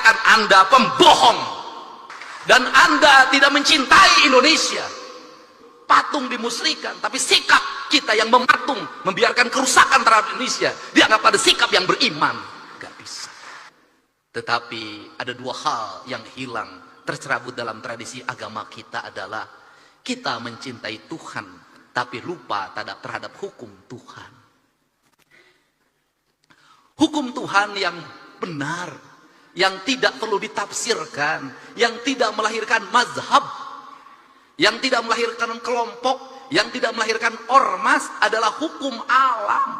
katakan Anda pembohong dan Anda tidak mencintai Indonesia. Patung dimusrikan, tapi sikap kita yang mematung, membiarkan kerusakan terhadap Indonesia dianggap pada sikap yang beriman. Gak bisa. Tetapi ada dua hal yang hilang, tercerabut dalam tradisi agama kita adalah kita mencintai Tuhan tapi lupa terhadap hukum Tuhan. Hukum Tuhan yang benar, yang tidak perlu ditafsirkan, yang tidak melahirkan mazhab, yang tidak melahirkan kelompok, yang tidak melahirkan ormas adalah hukum alam.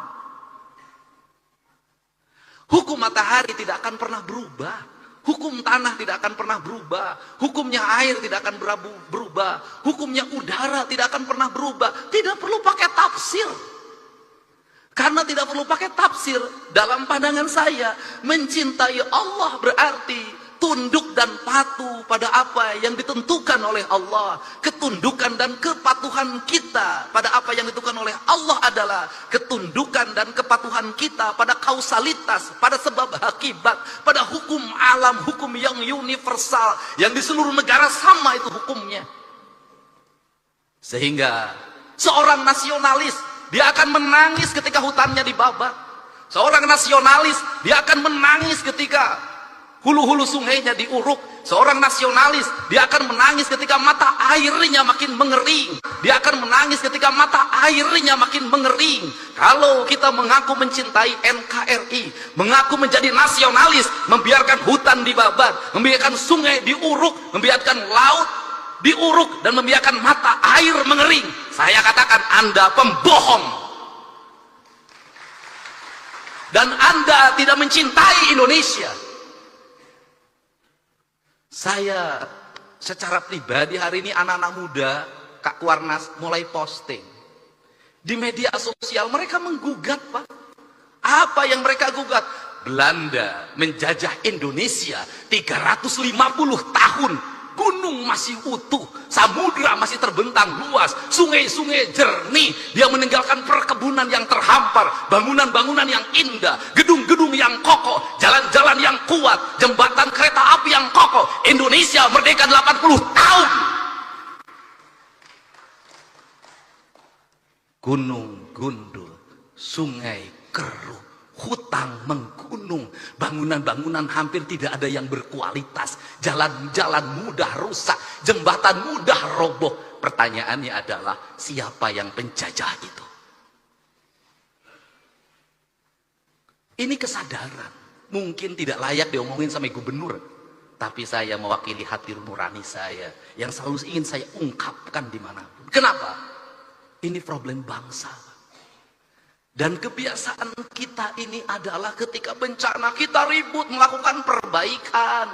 Hukum matahari tidak akan pernah berubah. Hukum tanah tidak akan pernah berubah. Hukumnya air tidak akan berubah. Hukumnya udara tidak akan pernah berubah. Tidak perlu pakai tafsir. Karena tidak perlu pakai tafsir, dalam pandangan saya, mencintai Allah berarti tunduk dan patuh pada apa yang ditentukan oleh Allah. Ketundukan dan kepatuhan kita pada apa yang ditentukan oleh Allah adalah ketundukan dan kepatuhan kita pada kausalitas, pada sebab akibat, pada hukum alam, hukum yang universal, yang di seluruh negara sama itu hukumnya. Sehingga seorang nasionalis, dia akan menangis ketika hutannya dibabat. Seorang nasionalis, dia akan menangis ketika hulu-hulu sungainya diuruk. Seorang nasionalis, dia akan menangis ketika mata airnya makin mengering. Dia akan menangis ketika mata airnya makin mengering. Kalau kita mengaku mencintai NKRI, mengaku menjadi nasionalis, membiarkan hutan dibabat, membiarkan sungai diuruk, membiarkan laut diuruk, dan membiarkan mata air mengering, saya katakan Anda pembohong. Dan Anda tidak mencintai Indonesia. Saya secara pribadi hari ini anak-anak muda, Kak Kuarnas mulai posting di media sosial, mereka menggugat, Pak. Apa yang mereka gugat? Belanda menjajah Indonesia 350 tahun. Gunung masih utuh, samudra masih terbentang luas, sungai-sungai jernih. Dia meninggalkan perkebunan yang terhampar, bangunan-bangunan yang indah, gedung-gedung yang kokoh, jalan-jalan yang kuat, jembatan kereta api yang kokoh. Indonesia merdeka 80 tahun. Gunung gundul, sungai keruh, hutang menggunung, bangunan-bangunan hampir tidak ada yang berkualitas, jalan-jalan mudah rusak, jembatan mudah roboh. Pertanyaannya adalah, siapa yang penjajah itu? Ini kesadaran, mungkin tidak layak diomongin sama gubernur, tapi saya mewakili hati nurani saya yang selalu ingin saya ungkapkan dimanapun. Kenapa? Ini problem bangsa. Dan kebiasaan kita ini adalah ketika bencana kita ribut melakukan perbaikan.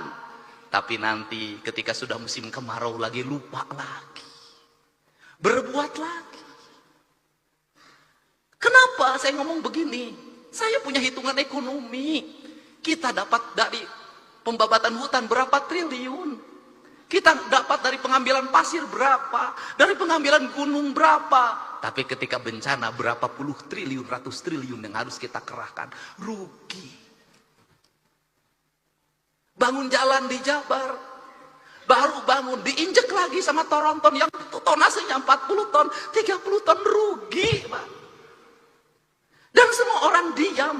Tapi nanti ketika sudah musim kemarau lagi, lupa lagi. Berbuat lagi. Kenapa saya ngomong begini? Saya punya hitungan ekonomi. Kita dapat dari pembabatan hutan berapa triliun. Kita dapat dari pengambilan pasir berapa. Dari pengambilan gunung berapa. Tapi ketika bencana berapa puluh triliun, ratus triliun yang harus kita kerahkan. Rugi. Bangun jalan di Jabar, baru bangun diinjek lagi sama tronton yang tonasenya 40 ton, 30 ton, rugi, Pak. Dan semua orang diam,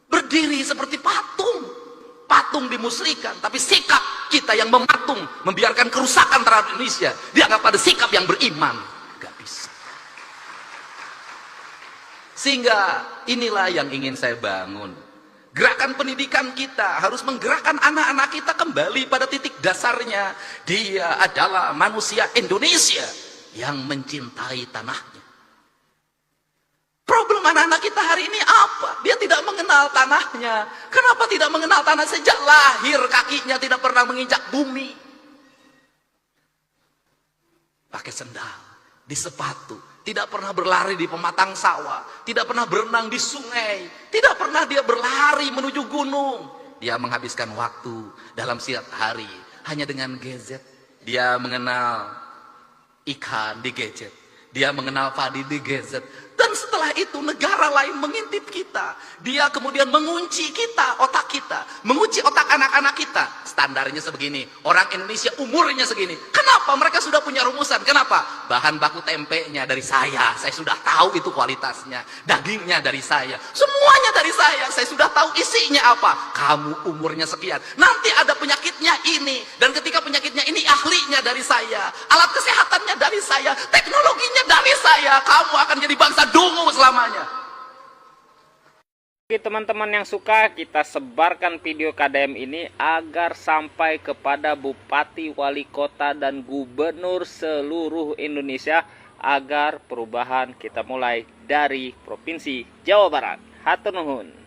berdiri seperti patung. Patung dimusrikan, tapi sikap kita yang mematung, membiarkan kerusakan terhadap Indonesia dianggap pada sikap yang beriman. Gak bisa. Sehingga inilah yang ingin saya bangun. Gerakan pendidikan kita harus menggerakkan anak-anak kita kembali pada titik dasarnya. Dia adalah manusia Indonesia yang mencintai tanahnya. Problem anak-anak kita hari ini apa? Dia tidak mengenal tanahnya. Kenapa tidak mengenal tanah? Sejak lahir kakinya tidak pernah menginjak bumi. Pakai sendal, di sepatu, tidak pernah berlari di pematang sawah, tidak pernah berenang di sungai, tidak pernah dia berlari menuju gunung. Dia menghabiskan waktu dalam setiap hari hanya dengan gadget. Dia mengenal ikan di gadget, dia mengenal padi di gadget. Dan setelah itu negara lain mengintip kita. Dia kemudian mengunci kita, otak kita. Mengunci otak anak-anak kita. Standarnya sebegini. Orang Indonesia umurnya segini. Kenapa? Mereka sudah punya rumusan. Kenapa? Bahan baku tempenya dari saya. Saya sudah tahu itu kualitasnya. Dagingnya dari saya. Semuanya dari saya. Saya sudah tahu isinya apa. Kamu umurnya sekian. Nanti ada penyakitnya ini. Dan ketika penyakitnya ini ahlinya dari saya. Alat kesehatannya dari saya. Teknologinya dari saya. Kamu akan jadi bangsa dungu selamanya. Bagi teman-teman yang suka, kita sebarkan video KDM ini agar sampai kepada bupati, wali kota, dan gubernur seluruh Indonesia, agar perubahan kita mulai dari Provinsi Jawa Barat. Hatur nuhun.